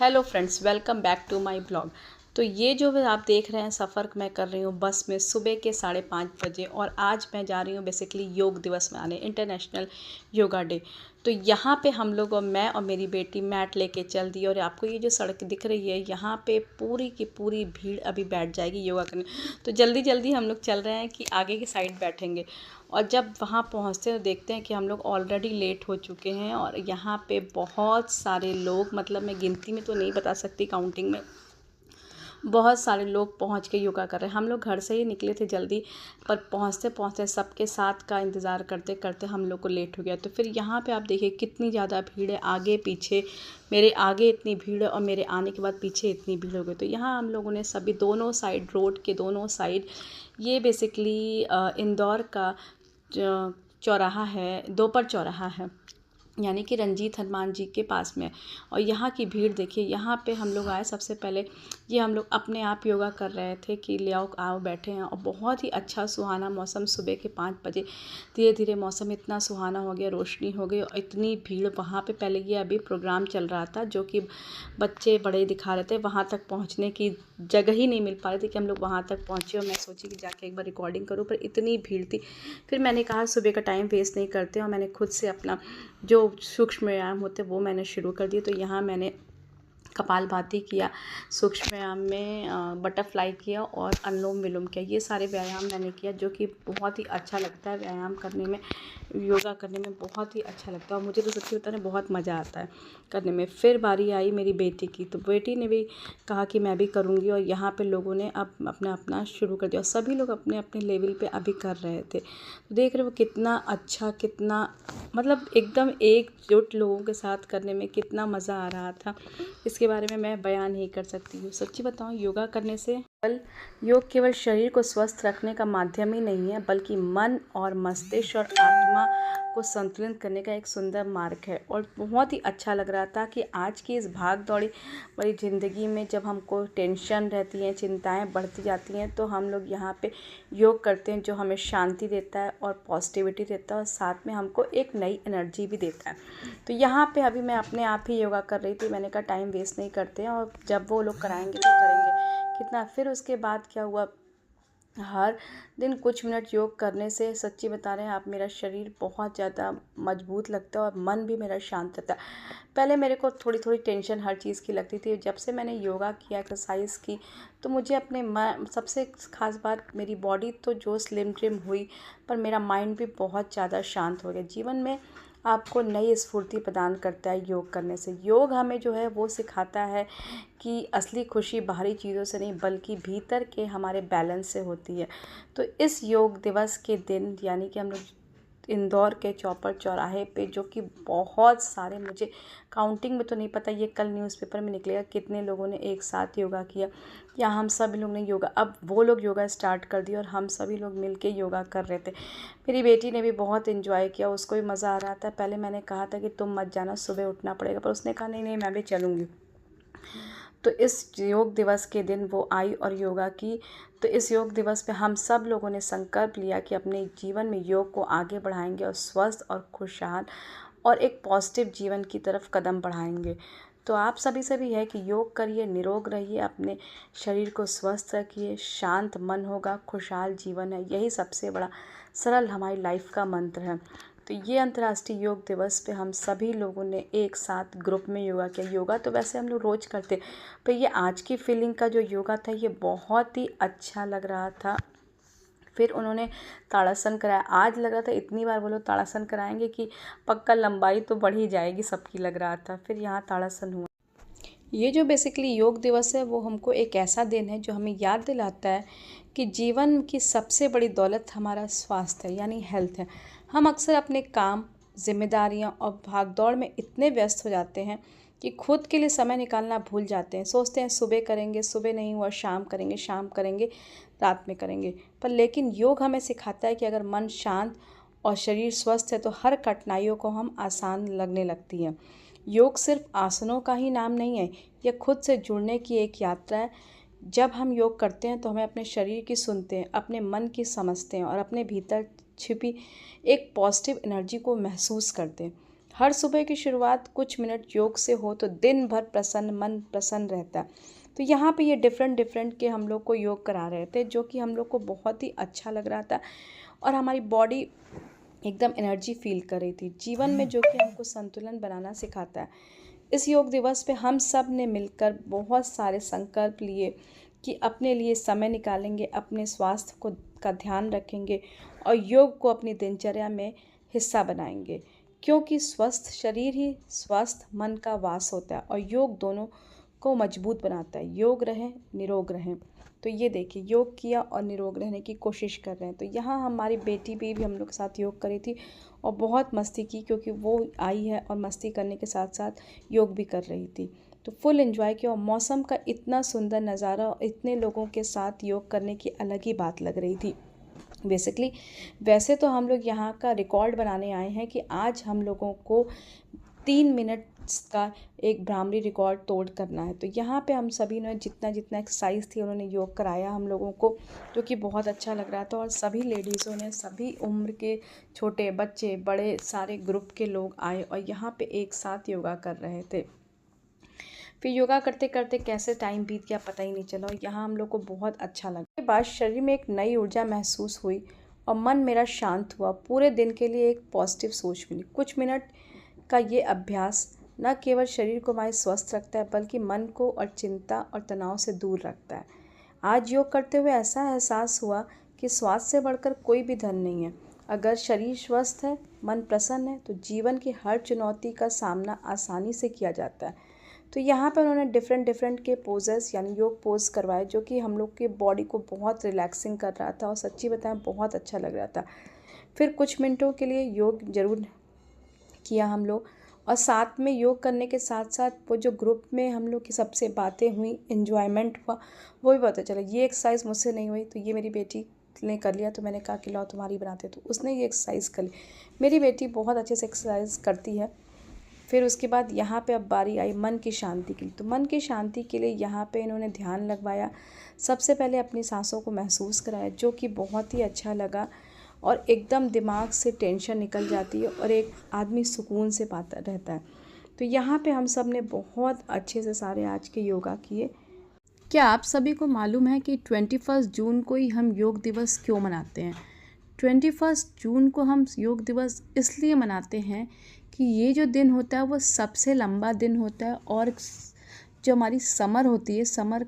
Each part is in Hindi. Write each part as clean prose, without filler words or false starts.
Hello friends, welcome back to my blog. तो ये जो आप देख रहे हैं सफ़र मैं कर रही हूँ बस में सुबह के 5:30 बजे, और आज मैं जा रही हूँ बेसिकली योग दिवस मनाने, इंटरनेशनल योगा डे। तो यहाँ पे हम लोग और मैं और मेरी बेटी मैट लेके चल दी, और आपको ये जो सड़क दिख रही है यहाँ पे पूरी की पूरी भीड़ अभी बैठ जाएगी योगा करने। तो जल्दी जल्दी हम लोग चल रहे हैं कि आगे की साइड बैठेंगे, और जब वहाँ पहुँचते हैं तो देखते हैं कि हम लोग ऑलरेडी लेट हो चुके हैं। और यहाँ पे बहुत सारे लोग, मतलब मैं गिनती में तो नहीं बता सकती, काउंटिंग में बहुत सारे लोग पहुँच के योगा कर रहे हैं। हम लोग घर से ही निकले थे जल्दी, पर पहुँचते पहुँचते सबके साथ का इंतज़ार करते करते हम लोग को लेट हो गया। तो फिर यहाँ पे आप देखिए कितनी ज़्यादा भीड़ है, आगे पीछे, मेरे आगे इतनी भीड़ है और मेरे आने के बाद पीछे इतनी भीड़ हो गई। तो यहाँ हम लोगों ने सभी दोनों साइड, रोड के दोनों साइड, ये बेसिकली इंदौर का चौराहा है, दोपहर चौराहा है, यानी कि रंजीत हनुमान जी के पास में। और यहाँ की भीड़ देखिए, यहाँ पे हम लोग आए सबसे पहले, ये हम लोग अपने आप योगा कर रहे थे कि ले आओ आओ बैठे हैं। और बहुत ही अच्छा सुहाना मौसम, सुबह के 5 बजे धीरे धीरे मौसम इतना सुहाना हो गया, रोशनी हो गई, और इतनी भीड़ वहाँ पे। पहले ये अभी प्रोग्राम चल रहा था जो कि बच्चे बड़े दिखा रहे थे, वहाँ तक पहुँचने की जगह ही नहीं मिल पा रही थी कि हम लोग वहाँ तक पहुँचे। और मैं सोची कि जाके एक बार रिकॉर्डिंग करूँ, पर इतनी भीड़ थी। फिर मैंने कहा सुबह का टाइम वेस्ट नहीं करते, और मैंने खुद से अपना जो सूक्ष्म व्यायाम होते वो मैंने शुरू कर दिए। तो यहाँ मैंने कपालभाति किया, सूक्ष्म व्यायाम में बटरफ्लाई किया और अनुलोम विलोम किया। ये सारे व्यायाम मैंने किया, जो कि बहुत ही अच्छा लगता है व्यायाम करने में, योगा करने में बहुत ही अच्छा लगता है। और मुझे तो सच्ची बताने बहुत मज़ा आता है करने में। फिर बारी आई मेरी बेटी की, तो बेटी ने भी कहा कि मैं भी करूँगी, और यहाँ पे लोगों ने अब अपना अपना शुरू कर दिया, और सभी लोग अपने अपने लेवल पे अभी कर रहे थे। तो देख रहे हो कितना अच्छा, कितना मतलब एकदम एकजुट लोगों के साथ करने में कितना मज़ा आ रहा था, इसके बारे में मैं बयान नहीं कर सकती हूँ। सच्ची बताऊँ, योगा करने से योग केवल शरीर को स्वस्थ रखने का माध्यम ही नहीं है, बल्कि मन और मस्तिष्क और आत्मा को संतुलित करने का एक सुंदर मार्ग है। और बहुत ही अच्छा लग रहा था कि आज की इस भाग दौड़ी बड़ी ज़िंदगी में जब हमको टेंशन रहती है, चिंताएं बढ़ती जाती हैं, तो हम लोग यहाँ पे योग करते हैं, जो हमें शांति देता है और पॉजिटिविटी देता है, और साथ में हमको एक नई एनर्जी भी देता है। तो यहाँ पे अभी मैं अपने आप ही योगा कर रही थी। मैंने कहा टाइम वेस्ट नहीं करते हैं, और जब वो लोग कराएंगे तो करेंगे कितना। फिर उसके बाद क्या हुआ, हर दिन कुछ मिनट योग करने से सच्ची बता रहे हैं आप, मेरा शरीर बहुत ज़्यादा मजबूत लगता है और मन भी मेरा शांत रहता है। पहले मेरे को थोड़ी थोड़ी टेंशन हर चीज़ की लगती थी। जब से मैंने योगा किया, एक्सरसाइज की, तो मुझे अपने सबसे खास बात, मेरी बॉडी तो जो स्लिम ट्रिम हुई, पर मेरा माइंड भी बहुत ज़्यादा शांत हो गया। जीवन में आपको नई स्फूर्ति प्रदान करता है योग करने से। योग हमें जो है वो सिखाता है कि असली खुशी बाहरी चीज़ों से नहीं, बल्कि भीतर के हमारे बैलेंस से होती है। तो इस योग दिवस के दिन, यानी कि हम लोग इंदौर के चौपर चौराहे पे, जो कि बहुत सारे, मुझे काउंटिंग में तो नहीं पता, ये कल न्यूज़पेपर में निकलेगा कितने लोगों ने एक साथ योगा किया। या हम सभी लोग ने योगा, अब वो लोग योगा स्टार्ट कर दिया और हम सभी लोग मिल के योगा कर रहे थे। मेरी बेटी ने भी बहुत इन्जॉय किया, उसको भी मज़ा आ रहा था। पहले मैंने कहा था कि तुम मत जाना, सुबह उठना पड़ेगा, पर उसने कहा नहीं नहीं मैं भी चलूँगी। तो इस योग दिवस के दिन वो आई और योगा की। तो इस योग दिवस पे हम सब लोगों ने संकल्प लिया कि अपने जीवन में योग को आगे बढ़ाएंगे, और स्वस्थ और खुशहाल और एक पॉजिटिव जीवन की तरफ कदम बढ़ाएंगे। तो आप सभी से भी है कि योग करिए, निरोग रहिए, अपने शरीर को स्वस्थ रखिए, शांत मन होगा, खुशहाल जीवन है, यही सबसे बड़ा सरल हमारी लाइफ का मंत्र है। तो ये अंतर्राष्ट्रीय योग दिवस पे हम सभी लोगों ने एक साथ ग्रुप में योगा किया। योगा तो वैसे हम लोग रोज़ करते, पर ये आज की फीलिंग का जो योगा था ये बहुत ही अच्छा लग रहा था। फिर उन्होंने ताड़ासन कराया। आज लग रहा था इतनी बार वो लोग ताड़ासन कराएंगे कि पक्का लंबाई तो बढ़ ही जाएगी सबकी, लग रहा था। फिर यहाँ ताड़ासन हुआ। ये जो बेसिकली योग दिवस है वो हमको एक ऐसा दिन है जो हमें याद दिलाता है कि जीवन की सबसे बड़ी दौलत हमारा स्वास्थ्य है, यानी हेल्थ है। हम अक्सर अपने काम, जिम्मेदारियां और भागदौड़ में इतने व्यस्त हो जाते हैं कि खुद के लिए समय निकालना भूल जाते हैं। सोचते हैं सुबह करेंगे, सुबह नहीं हुआ शाम करेंगे, शाम करेंगे, रात में करेंगे। पर लेकिन योग हमें सिखाता है कि अगर मन शांत और शरीर स्वस्थ है तो हर कठिनाइयों को हम आसान लगने लगती हैं। योग सिर्फ आसनों का ही नाम नहीं है, यह खुद से जुड़ने की एक यात्रा है। जब हम योग करते हैं तो हमें अपने शरीर की सुनते हैं, अपने मन की समझते हैं, और अपने भीतर छिपी एक पॉजिटिव एनर्जी को महसूस करते हैं। हर सुबह की शुरुआत कुछ मिनट योग से हो तो दिन भर प्रसन्न मन प्रसन्न रहता है। तो यहाँ पे ये डिफरेंट के हम लोग को योग करा रहे थे, जो कि हम लोग को बहुत ही अच्छा लग रहा था और हमारी बॉडी एकदम एनर्जी फील कर रही थी जीवन में, जो कि हमको संतुलन बनाना सिखाता है। इस योग दिवस पे हम सब ने मिलकर बहुत सारे संकल्प लिए कि अपने लिए समय निकालेंगे, अपने स्वास्थ्य को का ध्यान रखेंगे और योग को अपनी दिनचर्या में हिस्सा बनाएंगे, क्योंकि स्वस्थ शरीर ही स्वस्थ मन का वास होता है और योग दोनों को मजबूत बनाता है। योग रहें निरोग रहें। तो ये देखिए, योग किया और निरोग रहने की कोशिश कर रहे हैं। तो यहाँ हमारी बेटी भी हम लोग के साथ योग करी थी और बहुत मस्ती की, क्योंकि वो आई है और मस्ती करने के साथ साथ योग भी कर रही थी। तो फुल एंजॉय किया और मौसम का इतना सुंदर नज़ारा और इतने लोगों के साथ योग करने की अलग ही बात लग रही थी। बेसिकली वैसे तो हम लोग यहाँ का रिकॉर्ड बनाने आए हैं कि आज हम लोगों को 3 मिनट का एक भ्रामरी रिकॉर्ड तोड़ करना है। तो यहाँ पे हम सभी ने जितना एक्सरसाइज थी उन्होंने योग कराया हम लोगों को, जो कि बहुत अच्छा लग रहा था। और सभी लेडीज़ों ने, सभी उम्र के, छोटे बच्चे बड़े, सारे ग्रुप के लोग आए और यहाँ पे एक साथ योगा कर रहे थे। फिर योगा करते करते कैसे टाइम बीत गया पता ही नहीं चला और यहाँ हम लोग को बहुत अच्छा लगा। उसके बाद शरीर में एक नई ऊर्जा महसूस हुई और मन मेरा शांत हुआ। पूरे दिन के लिए एक पॉजिटिव सोच मिली। कुछ मिनट का ये अभ्यास न केवल शरीर को हमारे स्वस्थ रखता है, बल्कि मन को और चिंता और तनाव से दूर रखता है। आज योग करते हुए ऐसा एहसास हुआ कि स्वास्थ्य से बढ़कर कोई भी धन नहीं है। अगर शरीर स्वस्थ है, मन प्रसन्न है, तो जीवन की हर चुनौती का सामना आसानी से किया जाता है। तो यहाँ पे उन्होंने डिफरेंट के पोजेस यानी योग पोज करवाए, जो कि हम लोग के बॉडी को बहुत रिलैक्सिंग कर रहा था और सच्ची बताएं बहुत अच्छा लग रहा था। फिर कुछ मिनटों के लिए योग जरूर किया हम लोग, और साथ में योग करने के साथ साथ वो जो ग्रुप में हम लोग की सबसे बातें हुई, एन्जॉयमेंट हुआ, वो भी पता चला। ये एक्सरसाइज मुझसे नहीं हुई तो ये मेरी बेटी ने कर लिया, तो मैंने कहा कि लाओ तुम्हारी बनाते, तो उसने ये एक्सरसाइज कर ली। मेरी बेटी बहुत अच्छे से एक्सरसाइज करती है। फिर उसके बाद यहाँ पे अब बारी आई मन की शांति के लिए। तो मन की शांति के लिए यहाँ पे इन्होंने ध्यान लगवाया। सबसे पहले अपनी सांसों को महसूस कराया, जो कि बहुत ही अच्छा लगा और एकदम दिमाग से टेंशन निकल जाती है और एक आदमी सुकून से पाता रहता है। तो यहाँ पे हम सब ने बहुत अच्छे से सारे आज के योगा किए। क्या आप सभी को मालूम है कि 21 जून को ही हम योग दिवस क्यों मनाते हैं? 21 जून को हम योग दिवस इसलिए मनाते हैं कि ये जो दिन होता है वो सबसे लंबा दिन होता है और जो हमारी समर होती है, समर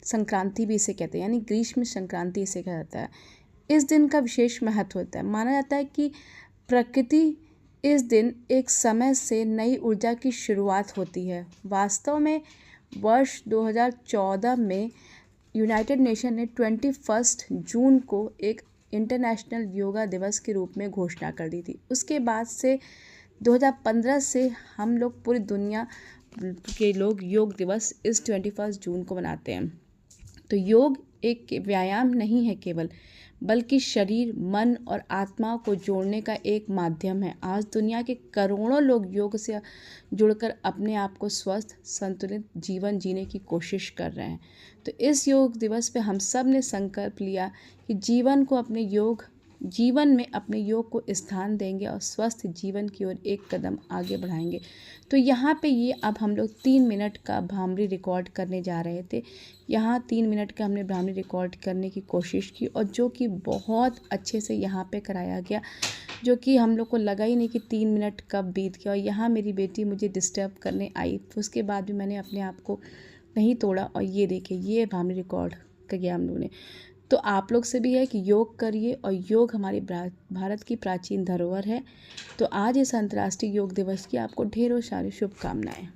संक्रांति भी इसे कहते हैं, यानी ग्रीष्म संक्रांति इसे कहा जाता है। इस दिन का विशेष महत्व होता है। माना जाता है कि प्रकृति इस दिन एक समय से नई ऊर्जा की शुरुआत होती है। वास्तव में वर्ष 2014 में यूनाइटेड नेशन ने 21 जून को एक इंटरनेशनल योगा दिवस के रूप में घोषणा कर दी थी। उसके बाद से 2015 से हम लोग पूरी दुनिया के लोग योग दिवस इस 21 जून को मनाते हैं। तो योग एक व्यायाम नहीं है केवल, बल्कि शरीर, मन और आत्मा को जोड़ने का एक माध्यम है। आज दुनिया के करोड़ों लोग योग से जुड़कर अपने आप को स्वस्थ, संतुलित जीवन जीने की कोशिश कर रहे हैं। तो इस योग दिवस पे हम सब ने संकल्प लिया कि जीवन में अपने योग को स्थान देंगे और स्वस्थ जीवन की ओर एक कदम आगे बढ़ाएंगे। तो यहाँ पे ये अब हम लोग 3 मिनट का भ्रामरी रिकॉर्ड करने जा रहे थे। यहाँ 3 मिनट का हमने भ्रामरी रिकॉर्ड करने की कोशिश की और जो कि बहुत अच्छे से यहाँ पे कराया गया, जो कि हम लोग को लगा ही नहीं कि 3 मिनट कब बीत गया। और यहाँ मेरी बेटी मुझे डिस्टर्ब करने आई, तो उसके बाद भी मैंने अपने आप को नहीं तोड़ा और ये देखिए ये भ्रामरी रिकॉर्ड किया हम लोगों ने। तो आप लोग से भी है कि योग करिए, और योग हमारे भारत की प्राचीन धरोहर है। तो आज इस अंतर्राष्ट्रीय योग दिवस की आपको ढेरों सारी शुभकामनाएं।